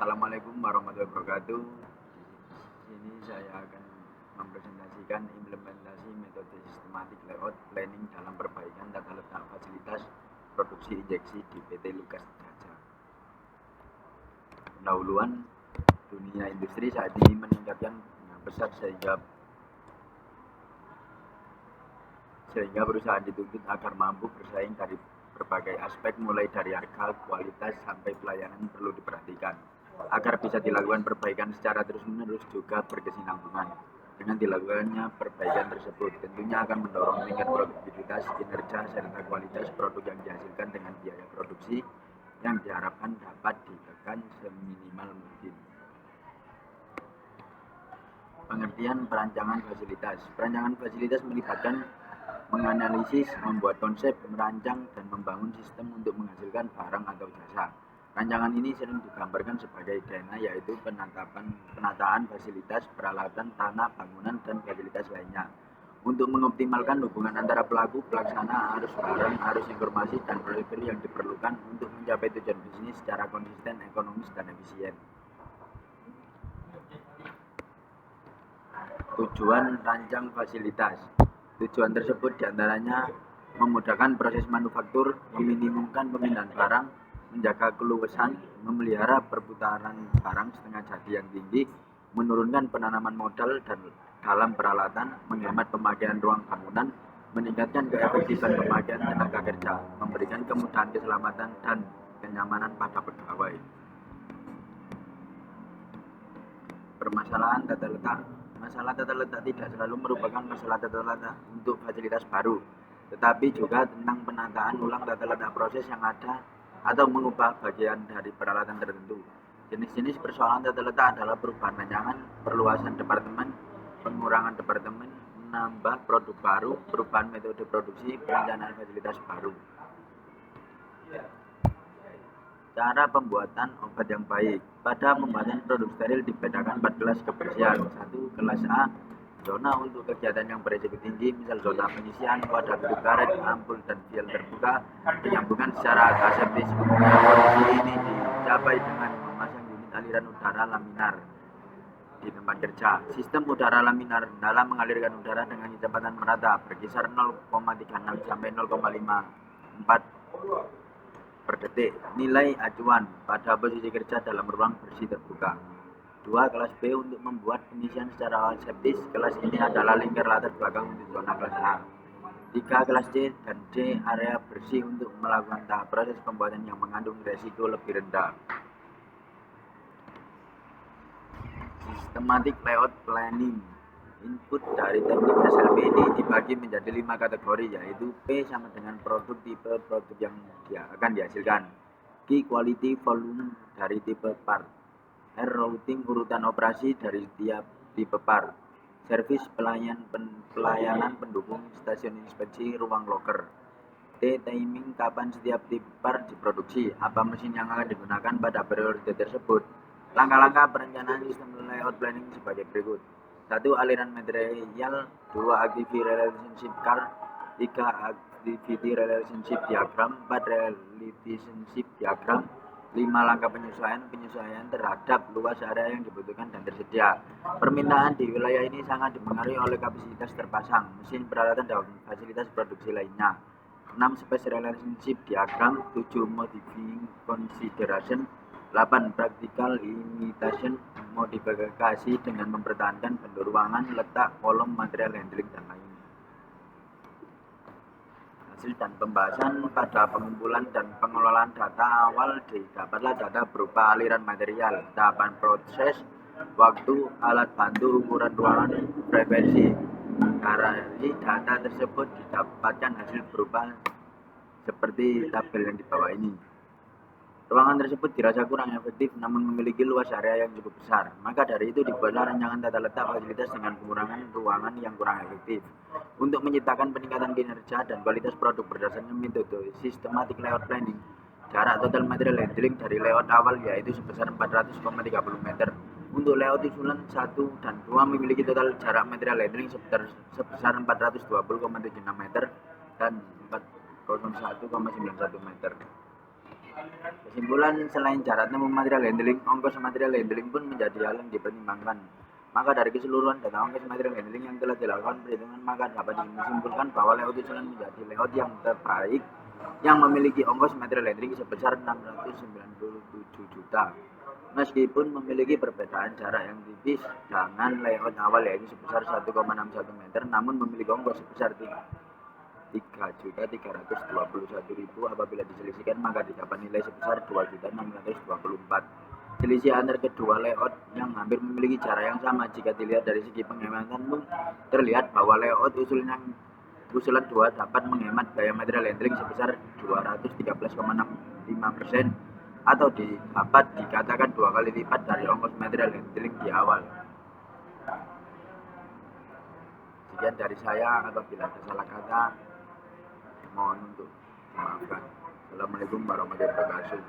Assalamualaikum warahmatullahi wabarakatuh. Di sini saya akan mempresentasikan implementasi metode sistematik layout planning dalam perbaikan tata letak fasilitas produksi injeksi di PT Lukas Jaja. Pendahuluan, dunia industri saat ini meningkatkan dengan besar sehingga perusahaan dituntut agar mampu bersaing dari berbagai aspek, mulai dari harga, kualitas, sampai pelayanan perlu diperhatikan. Agar bisa dilakukan perbaikan secara terus-menerus juga berkesinambungan. Dengan dilakukannya perbaikan tersebut tentunya akan mendorong tingkat produktivitas, kinerja, serta kualitas produk yang dihasilkan dengan biaya produksi yang diharapkan dapat ditekan seminimal mungkin. Pengertian perancangan fasilitas. Perancangan fasilitas melibatkan menganalisis, membuat konsep, merancang, dan membangun sistem untuk menghasilkan barang atau jasa. Rancangan ini sering digambarkan sebagai DNA, yaitu penataan fasilitas, peralatan, tanah, bangunan, dan fasilitas lainnya. Untuk mengoptimalkan hubungan antara pelaku, pelaksana, arus barang, arus informasi, dan prosedur yang diperlukan untuk mencapai tujuan bisnis secara konsisten, ekonomis, dan efisien. Tujuan rancang fasilitas. Tujuan tersebut diantaranya memudahkan proses manufaktur, meminimumkan pemindahan barang, menjaga keluasan, memelihara perputaran barang setengah jadi yang tinggi, menurunkan penanaman modal dan dalam peralatan, menghemat pemakaian ruang bangunan, meningkatkan keefektifan pemakaian tenaga kerja, memberikan kemudahan keselamatan dan kenyamanan pada pegawai. Permasalahan tata letak. Masalah tata letak tidak selalu merupakan masalah tata letak untuk fasilitas baru, tetapi juga tentang penataan ulang tata letak proses yang ada atau mengubah bagian dari peralatan tertentu. Jenis-jenis persoalan tata letak adalah perubahan rancangan, perluasan departemen, pengurangan departemen, menambah produk baru, perubahan metode produksi, perencanaan fasilitas baru. Cara pembuatan obat yang baik. Pada pembuatan produk steril dibedakan 4 kelas kebersihan. 1. Kelas A, zona untuk kegiatan yang beresiko tinggi, misal zona penyisian, wadah tutup karet, ampul, dan vial terbuka, penyambungan secara aseptis. Kondisi ini dicapai dengan memasang unit aliran udara laminar di tempat kerja. Sistem udara laminar dalam mengalirkan udara dengan kecepatan merata berkisar 0,36 sampai 0,54 per detik. Nilai acuan pada posisi kerja dalam ruang bersih terbuka. 2. Kelas B untuk membuat penyisian secara aseptis. Kelas ini adalah lingkar latar belakang untuk zona kelas A. 3. Kelas C dan D area bersih untuk melakukan tahap proses pembuatan yang mengandung resiko lebih rendah. Systematic layout planning. Input dari teknik SLP ini dibagi menjadi 5 kategori, yaitu P sama dengan produk, tipe produk yang akan dihasilkan, Q quality volume dari tipe part, R routing urutan operasi dari tiap tipe part, service pelayanan pendukung stasiun inspeksi ruang loker, T timing kapan setiap tipe part diproduksi, apa mesin yang akan digunakan pada periode tersebut. Langkah-langkah perencanaan sistem layout planning sebagai berikut. 1. Aliran material. 2. Activity relationship curve. 3. Activity relationship diagram. 4. Relationship diagram. 5. Langkah penyesuaian terhadap luas area yang dibutuhkan dan tersedia. Permintaan di wilayah ini sangat dipengaruhi oleh kapasitas terpasang, mesin, peralatan, dan fasilitas produksi lainnya. 6. Space relationship diagram. 7. Modifying consideration. 8. Practical limitation, modifikasi dengan mempertahankan bentuk ruangan, letak, kolom, material handling, dan lain. Hasil dan pembahasan. Pada pengumpulan dan pengelolaan data awal didapatlah data berupa aliran material, tahapan proses, waktu, alat bantu, ukuran ruangan, frekuensi. Dari data tersebut didapatkan hasil berupa seperti tabel yang di bawah ini. Ruangan tersebut dirasa kurang efektif namun memiliki luas area yang cukup besar. Maka dari itu dibuatlah rancangan tata letak fasilitas dengan pengurangan ruangan yang kurang efektif untuk menciptakan peningkatan kinerja dan kualitas produk berdasarkan metode systematic layout planning. Jarak total material handling dari layout awal yaitu sebesar 400,30 meter. Untuk layout usulan 1 dan 2 memiliki total jarak material handling sebesar 420,76 meter dan 401,91 meter. Kesimpulan, selain syaratnya material handling, ongkos material handling pun menjadi hal yang dipertimbangkan. Maka dari keseluruhan data ongkos material handling yang telah dilakukan perhitungan, maka dapat disimpulkan bahwa layout usulan menjadi layout yang terbaik yang memiliki ongkos material handling sebesar 697 juta. Meskipun memiliki perbedaan jarak yang tipis dengan layout awal yaitu sebesar 1,61 meter, namun memiliki ongkos sebesar 3.321.000 apabila diselisihkan, maka didapat nilai sebesar 2.624. Selisih antar kedua layout yang hampir memiliki jarak yang sama. Jika dilihat dari segi penghematan pun terlihat bahwa layout usulan 2 dapat menghemat biaya material handling sebesar 213,65% atau dapat dikatakan 2 kali lipat dari ongkos material handling di awal. Sekian dari saya, apabila ada salah kata mohon untuk dimaafkan. Assalamualaikum warahmatullahi wabarakatuh.